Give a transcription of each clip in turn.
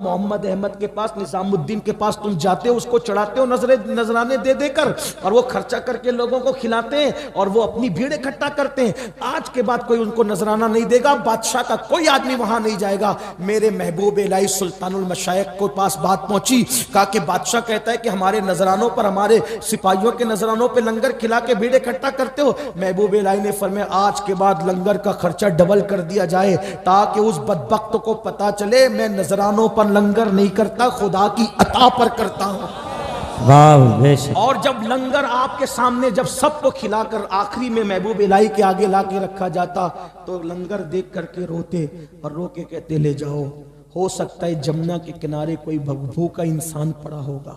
محمد احمد کے پاس, نظام الدین کے پاس تم جاتے ہو, اس کو چڑھاتے ہو نذرانے دے دے کر, اور وہ خرچہ کر کے لوگوں کو کھلاتے ہیں اور وہ اپنی بھیڑ اکٹھا کرتے ہیں. آج کے بعد کوئی ان کو نذرانہ نہیں دے گا, بادشاہ کا کوئی آدمی وہاں نہیں جائے گا. میرے محبوب الہی سلطان المشائخ کو پاس بات پہنچی, کہا کہ بادشاہ کہتا ہے کہ ہمارے نذرانوں پر, ہمارے سپاہیوں کے نذرانوں پہ لنگر کھلا کے بھیڑ اکٹھا کرتے ہو. محبوب الہی نے فرمایا آج کے بعد لنگر کا خرچہ ڈبل کر دیا جائے, تاکہ اس بدبخت کو پتا چلے میں نذرانوں پر لنگر نہیں کرتا, خدا کی عطا پر کرتا ہوں. اور جب لنگر آپ کے سامنے جب سب کو کھلا کر آخری میں محبوب الہی کے آگے لا کے رکھا جاتا, تو لنگر دیکھ کر کے روتے اور رو کے کہتے لے جاؤ, ہو سکتا ہے جمنا کے کنارے کوئی بھوکا انسان پڑا ہوگا,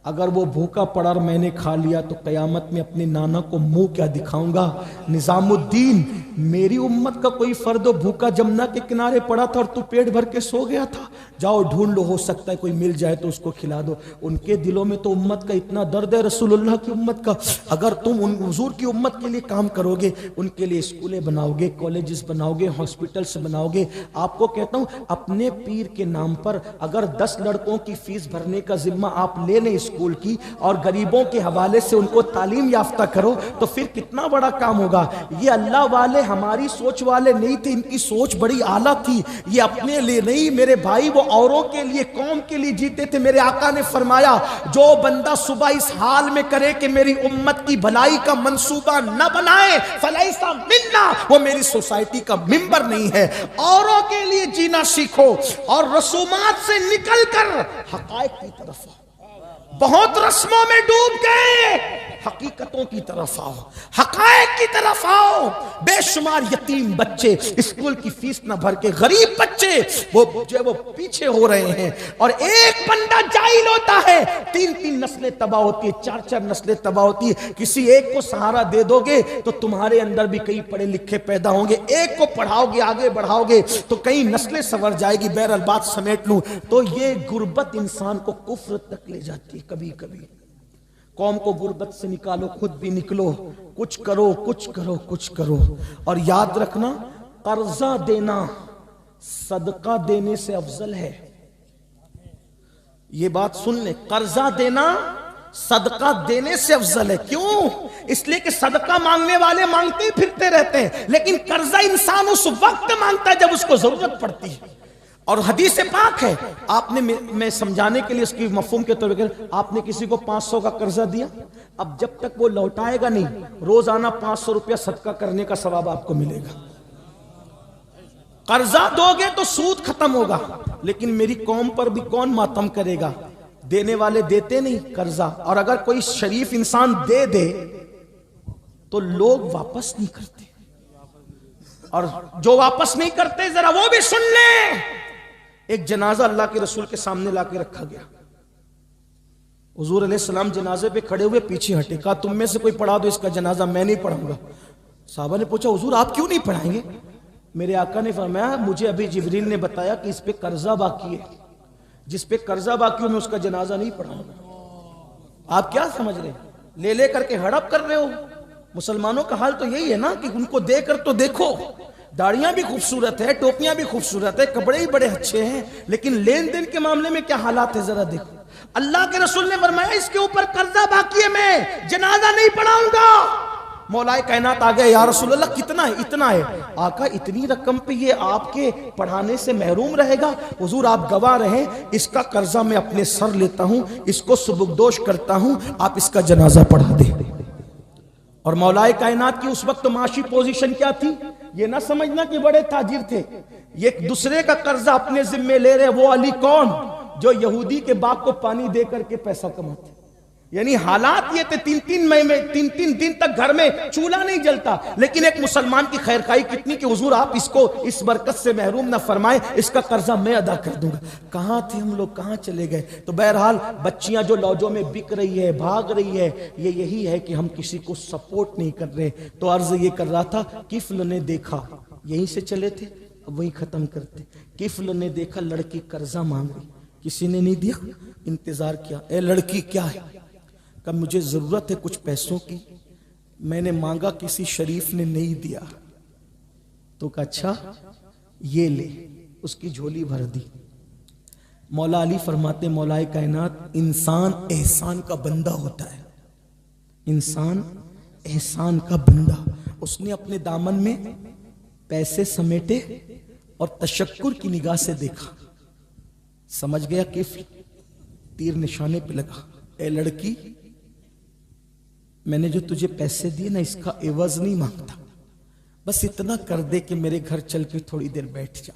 اگر وہ بھوکا پڑا اور میں نے کھا لیا تو قیامت میں اپنے نانا کو منہ کیا دکھاؤں گا. نظام الدین, میری امت کا کوئی فرد بھوکا جمنا کے کنارے پڑا تھا اور تو پیٹ بھر کے سو گیا تھا, جاؤ ڈھونڈ لو, ہو سکتا ہے کوئی مل جائے تو اس کو کھلا دو. ان کے دلوں میں تو امت کا اتنا درد ہے, رسول اللہ کی امت کا. اگر تم ان حضور کی امت کے لیے کام کرو گے, ان کے لیے اسکولیں بناؤ گے, کالجز بناؤ گے, ہاسپٹلز بناؤ گے, آپ کو کہتا ہوں اپنے پیر کے نام پر اگر 10 لڑکوں کی فیس بھرنے کا ذمہ آپ لے لیں اسکول کی, اور غریبوں کے حوالے سے ان کو تعلیم یافتہ کرو, تو پھر کتنا بڑا کام ہوگا. یہ اللہ والے ہماری سوچ والے نہیں تھے, ان کی سوچ بڑی اعلیٰ تھی. یہ اپنے لیے نہیں میرے بھائی, وہ اوروں کے لیے, قوم کے لیے جیتے تھے. میرے آقا نے فرمایا جو بندہ صبح اس حال میں کرے کہ میری امت کی بھلائی کا منصوبہ نہ بنائے فلیس منا, وہ میری سوسائٹی کا ممبر نہیں ہے. اوروں کے لیے جینا سیکھو اور رسومات سے نکل کر حقائق کی طرف. بہت رسموں میں ڈوب گئے, حقیقتوں کی طرف آؤ, حقائق کی طرف آؤ. بے شمار یتیم بچے اسکول کی فیس نہ بھر کے, غریب بچے وہ پیچھے ہو رہے ہیں, اور ایک بندہ جاہل ہوتا ہے 3 نسلیں تباہ ہوتی ہے, 4 نسلیں تباہ ہوتی ہے. کسی ایک کو سہارا دے دو گے تو تمہارے اندر بھی کئی پڑھے لکھے پیدا ہوں گے, ایک کو پڑھاؤ گے, آگے بڑھاؤ گے تو کئی نسلیں سنور جائے گی. بہرحال بات سمیٹ لوں تو یہ غربت انسان کو کفر تک لے جاتی ہے. کبھی کبھی قوم کو غربت سے نکالو, خود بھی نکلو, کچھ کرو کچھ کرو کچھ کرو. اور یاد رکھنا, قرضہ دینا صدقہ دینے سے افضل ہے. یہ بات سن لیں, قرضہ دینا صدقہ دینے سے افضل ہے. کیوں؟ اس لیے کہ صدقہ مانگنے والے مانگتے ہی پھرتے رہتے ہیں, لیکن قرضہ انسان اس وقت مانگتا ہے جب اس کو ضرورت پڑتی ہے. اور حدیث پاک ہے, آپ نے, میں سمجھانے کے لیے اس کی مفہوم کے طور پر, آپ نے کسی کو 500 کا قرضہ دیا, اب جب تک وہ لوٹائے گا نہیں, روزانہ 500 روپیہ صدقہ کرنے کا ثواب آپ کو ملے گا. قرضہ دو گے تو سود ختم ہوگا, لیکن میری قوم پر بھی کون ماتم کرے گا؟ دینے والے دیتے نہیں قرضہ, اور اگر کوئی شریف انسان دے دے تو لوگ واپس نہیں کرتے, اور جو واپس نہیں کرتے ذرا وہ بھی سن لیں. ایک جنازہ اللہ کے رسول کے سامنے لا کے رکھا گیا, حضور علیہ السلام جنازے پہ کھڑے ہوئے, پیچھے ہٹے, کہا تم میں سے کوئی پڑھا دو اس کا جنازہ, میں نہیں پڑھوں گا. صحابہ نے پوچھا حضور آپ کیوں نہیں پڑھائیں گے؟ میرے آقا نے فرمایا مجھے ابھی جبریل نے بتایا کہ اس پہ قرضہ باقی ہے, جس پہ قرضہ باقی ہو میں اس کا جنازہ نہیں پڑھاؤں گا. آپ کیا سمجھ رہے ہیں؟ لے کر کے ہڑپ کر رہے ہو. مسلمانوں کا حال تو یہی ہے نا کہ ان کو دے کر تو دیکھو, داڑیاں بھی خوبصورت ہے, ٹوپیاں بھی خوبصورت ہے, کپڑے بھی بڑے اچھے ہیں, لیکن لین دین کے معاملے میں کیا حالات ہے ذرا دیکھو. اللہ کے رسول نے فرمایا اس کے اوپر قرضہ باقی ہے, میں جنازہ نہیں پڑھاؤں گا. مولا کائنات آ گئے, یا رسول اللہ کتنا ہے؟ اتنا ہے. آقا اتنی رقم پہ یہ آپ کے پڑھانے سے محروم رہے گا؟ حضور آپ گواہ رہیں, اس کا قرضہ میں اپنے سر لیتا ہوں, اس کو سبکدوش کرتا ہوں, آپ اس کا جنازہ پڑھا دیں. اور مولا کائنات کی اس وقت معاشی پوزیشن کیا تھی؟ یہ نہ سمجھنا کہ بڑے تاجر تھے, یہ دوسرے کا قرضہ اپنے ذمے لے رہے. وہ علی کون جو یہودی کے باغ کو پانی دے کر کے پیسہ کماتے. یعنی حالات یہ تھے, 3 دن تک گھر میں چولہا نہیں جلتا, لیکن ایک مسلمان کی خیرخواہی کتنی کہ حضور آپ اس کو اس برکت سے محروم نہ فرمائیں, اس کا قرضہ میں ادا کر دوں گا. کہاں تھے ہم لوگ, کہاں چلے گئے؟ تو بہرحال بچیاں جو لوجوں میں بک رہی ہے, بھاگ رہی ہے, یہ یہی ہے کہ ہم کسی کو سپورٹ نہیں کر رہے. تو عرض یہ کر رہا تھا, کفل نے دیکھا, یہیں سے چلے تھے اب وہیں ختم کرتے. کفل نے دیکھا لڑکی قرضہ مانگ رہی, کسی نے نہیں دیا, انتظار کیا, اے لڑکی کیا ہے؟ کہ مجھے ضرورت ہے کچھ پیسوں کی, میں نے مانگا کسی شریف نے نہیں دیا. تو کہا اچھا یہ لے, اس کی جھولی بھر دی. مولا علی فرماتے مولا کائنات انسان احسان کا بندہ ہوتا ہے، انسان احسان کا بندہ. اس نے اپنے دامن میں پیسے سمیٹے اور تشکر کی نگاہ سے دیکھا، سمجھ گیا کہ تیر نشانے پہ لگا. اے لڑکی، میں نے جو تجھے پیسے دیے نا، اس کا عوض نہیں مانگتا، بس اتنا کر دے کہ میرے گھر چل کے تھوڑی دیر بیٹھ جا.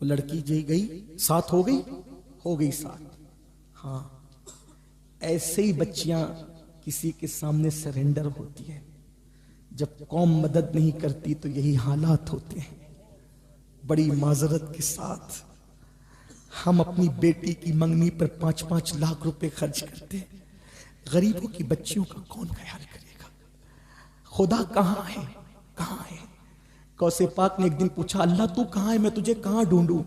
وہ لڑکی جی گئی، ساتھ ہو گئی ساتھ. ہاں، ایسے ہی بچیاں کسی کے سامنے سرنڈر ہوتی ہیں. جب قوم مدد نہیں کرتی تو یہی حالات ہوتے ہیں. بڑی معذرت کے ساتھ ہم اپنی بیٹی کی منگنی پر 5-5 لاکھ روپے خرچ کرتے ہیں. غریبوں کی بچیوں کا کون خیال کرے گا؟ خدا کہاں ہے؟ کہاں ہے؟ غوث پاک نے ایک دن پوچھا اللہ تو کہاں ہے، میں تجھے کہاں ڈھونڈوں؟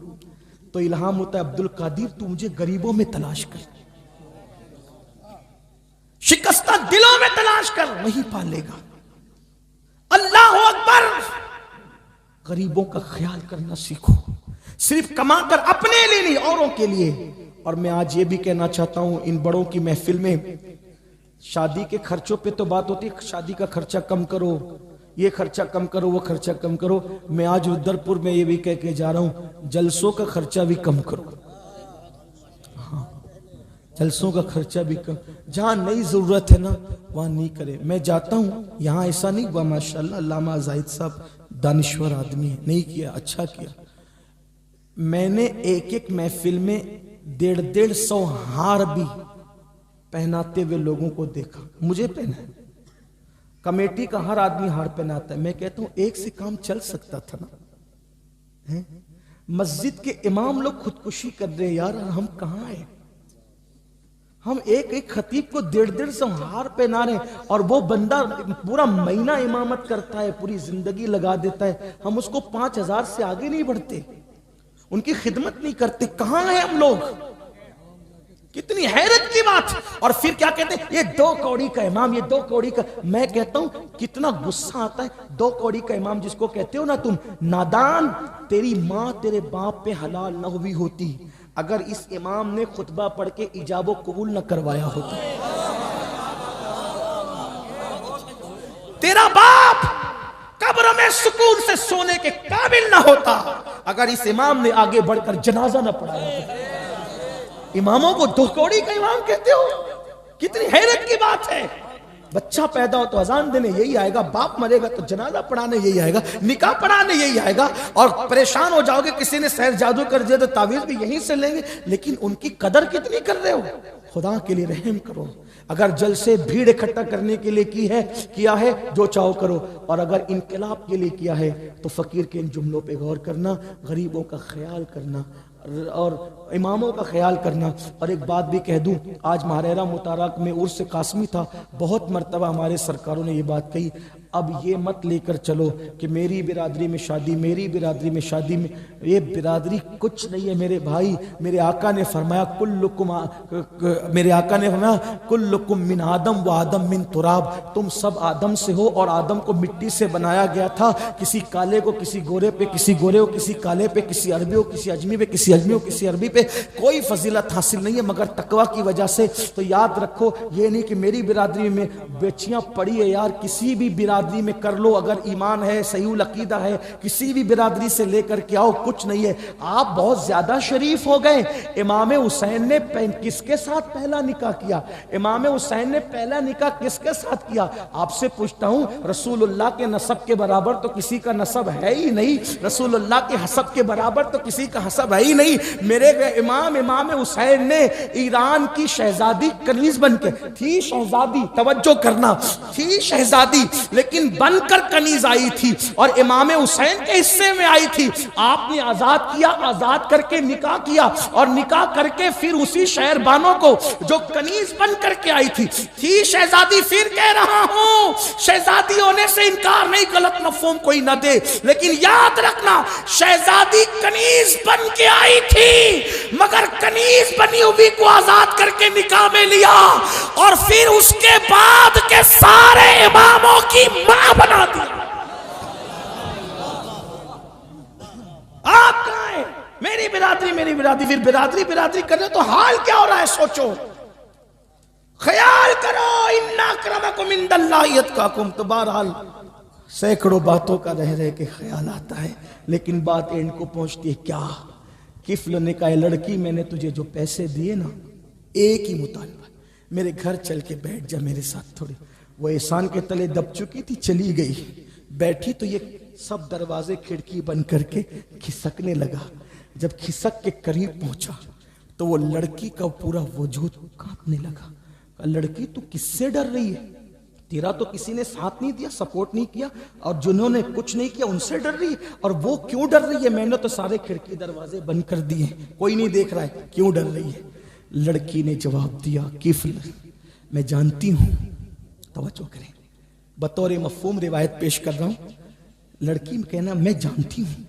تو الہام ہوتا ہے عبد القادر تو مجھے غریبوں میں تلاش کر، شکستہ دلوں میں تلاش کر، وہیں پا لے گا. اللہ اکبر. غریبوں کا خیال کرنا سیکھو، صرف کما کر اپنے لیے نہیں، اوروں کے لیے. اور میں آج یہ بھی کہنا چاہتا ہوں، ان بڑوں کی محفل میں شادی کے خرچوں پہ تو بات ہوتی ہے، شادی کا خرچہ کم کرو، یہ خرچہ کم کرو، وہ خرچہ کم کرو. میں آج رودرپور میں یہ بھی کہہ کے جا رہا ہوں، جلسوں کا خرچہ بھی کم کرو. ہاں، جلسوں کا خرچہ بھی کم، جہاں نئی ضرورت ہے نا وہاں نہیں کرے. میں جاتا ہوں، یہاں ایسا نہیں ہوا، ماشاءاللہ علامہ زاہد صاحب دانشور آدمی ہے، نہیں کیا، اچھا کیا. میں نے ایک محفل میں 150 ہار بھی پہناتے ہوئے لوگوں کو دیکھا. مجھے پہنا ہے، کمیٹی کا ہر آدمی ہار پہناتا ہے. میں کہتا ہوں ایک سے کام چل سکتا تھا نا. مسجد کے امام لوگ خودکشی کر رہے ہیں یار، ہم کہاں ہیں؟ ہم ایک خطیب کو 150 ہار پہنا رہے ہیں، اور وہ بندہ پورا مہینہ امامت کرتا ہے، پوری زندگی لگا دیتا ہے. ہم اس کو 5000 سے آگے نہیں بڑھتے، ان کی خدمت نہیں کرتے. کہاں ہیں ہم لوگ؟ کتنی حیرت کی بات. اور پھر کیا کہتے ہیں، یہ 2 کوڑی کا امام، یہ 2 کوڑی کا. میں کہتا ہوں کتنا غصہ آتا ہے. 2 کوڑی کا امام جس کو کہتے ہو نا تم، نادان، تیری ماں تیرے باپ پہ حلال نہ ہوئی ہوتی اگر اس امام نے خطبہ پڑھ کے ایجاب و قبول نہ کروایا ہوتا. تیرا باپ قبر میں سکون سے سونے کے قابل نہ ہوتا اگر اس امام نے آگے بڑھ کر جنازہ نہ پڑھایا ہوتا. اماموں کو 2 کوڑی کا امام کہتے ہو؟ کتنی حیرت کی بات ہے. بچہ پیدا ہو تو اذان دینے یہی آئے گا، باپ مرے گا تو جنازہ پڑھانے یہی آئے گا، نکاح پڑھانے یہی آئے گا، اور پریشان ہو جاؤ گے کسی نے سحر جادو کر دیا تو تعویذ بھی یہیں سے لیں گے. لیکن ان کی قدر کتنی کر رہے ہو؟ خدا کے لیے رحم کرو. اگر جلسے بھیڑ اکٹھا کرنے کے لیے کیا ہے جو چاہو کرو، اور اگر انقلاب کے لیے کیا ہے تو فقیر کے ان جملوں پہ غور کرنا، غریبوں کا خیال کرنا اور اماموں کا خیال کرنا. اور ایک بات بھی کہہ دوں، آج ماہرہ متارک میں عرس قاسمی تھا، بہت مرتبہ ہمارے سرکاروں نے یہ بات کہی، اب یہ مت لے کر چلو کہ میری برادری میں شادی، میری برادری میں شادی. میں یہ برادری کچھ نہیں ہے میرے بھائی. میرے آقا نے فرمایا کلکم من آدم و آدم من تراب، تم سب آدم سے ہو اور آدم کو مٹی سے بنایا گیا تھا. کسی کالے کو کسی گورے پہ، کسی گورے کو کسی کالے پہ، کسی عربی کو کسی اجمی پہ، کسی اجمی کو کسی عربی پہ کوئی فضیلت حاصل نہیں ہے مگر تقوی کی وجہ سے. تو یاد رکھو، یہ نہیں کہ میری برادری میں بچیاں پڑی ہے یار، کسی بھی برادری میں کر لو، اگر ایمان ہے، صحیح العقیدہ ہے، کسی بھی برادری سے لے کر کے آؤ، کچھ نہیں ہے. آپ بہت زیادہ شریف ہو گئے. امام حسین نے کس کے ساتھ پہلا نکاح کیا؟ امام حسین نے پہلا نکاح کس کے ساتھ کیا؟ آپ سے پوچھتا ہوں، رسول اللہ کے نسب کے برابر تو کسی کا نسب ہے ہی نہیں، رسول اللہ کے حسب کے برابر تو کسی کا حسب ہے ہی نہیں. میرے امام حسین نے ایران کی شہزادی کنیز بن کے تھی، شہزادی، توجہ کرنا، تھی شہزادی لیکن بن کر کنیز آئی تھی اور امام حسین کے حصے میں آئی تھی. آپ نے آزاد کیا، آزاد کر کے نکاح کیا، اور نکاح کر کے پھر اسی شہر بانوں کو جو کنیز بن کر کے آئی تھی شہزادی. پھر کہہ رہا ہوں، شہزادی ہونے سے انکار نہیں، غلط مفہوم کوئی نہ دے، لیکن یاد رکھنا شہزادی کنیز بن کے آئی تھی مگر کنیز بنی ہوئی کو آزاد کر کے نکاح میں لیا اور پھر اس کے بعد کے سارے اماموں کی ماں بنا دی. آپ کہاں ہیں؟ میری برادری، پھر برادری کر رہے تو حال کیا ہو رہا ہے سوچو، خیال کرو، ان اکرمکم عند اللہ اتقاکم. تو بہرحال سینکڑوں باتوں کا رہ کے خیال آتا ہے، لیکن بات اینڈ کو پہنچتی ہے کیا؟ کفل نے کہا لڑکی میں نے تجھے جو پیسے دیے نا، ایک ہی مطالبہ، میرے گھر چل کے بیٹھ جا میرے ساتھ تھوڑی. وہ احسان کے تلے دب چکی تھی، چلی گئی، بیٹھی تو یہ سب دروازے کھڑکی بند کر کے کھسکنے لگا. جب کھسک کے قریب پہنچا تو وہ لڑکی کا پورا وجود کانپنے لگا. کہا لڑکی تو کس سے ڈر رہی ہے؟ تیرا تو کسی نے ساتھ نہیں دیا، سپورٹ نہیں کیا، اور جنہوں نے کچھ نہیں کیا ان سے ڈر رہی ہے. اور وہ کیوں ڈر رہی ہے؟ میں نے تو سارے کھڑکی دروازے بند کر دیے، کوئی نہیں دیکھ رہا ہے، کیوں ڈر رہی ہے؟ لڑکی نے جواب دیا کفل میں جانتی ہوں. توجہ کریں، بطور مفہوم روایت پیش کر رہا ہوں. لڑکی میں کہنا میں جانتی ہوں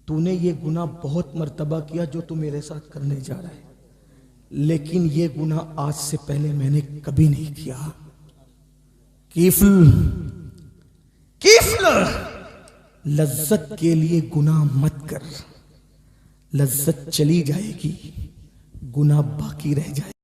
تو نے یہ گناہ بہت مرتبہ کیا جو تو میرے ساتھ کرنے جا رہا ہے، لیکن یہ گناہ آج سے پہلے میں نے کبھی نہیں کیا. کفل لذت کے لیے گناہ مت کر، لذت چلی جائے گی، گناہ باقی رہ جائے.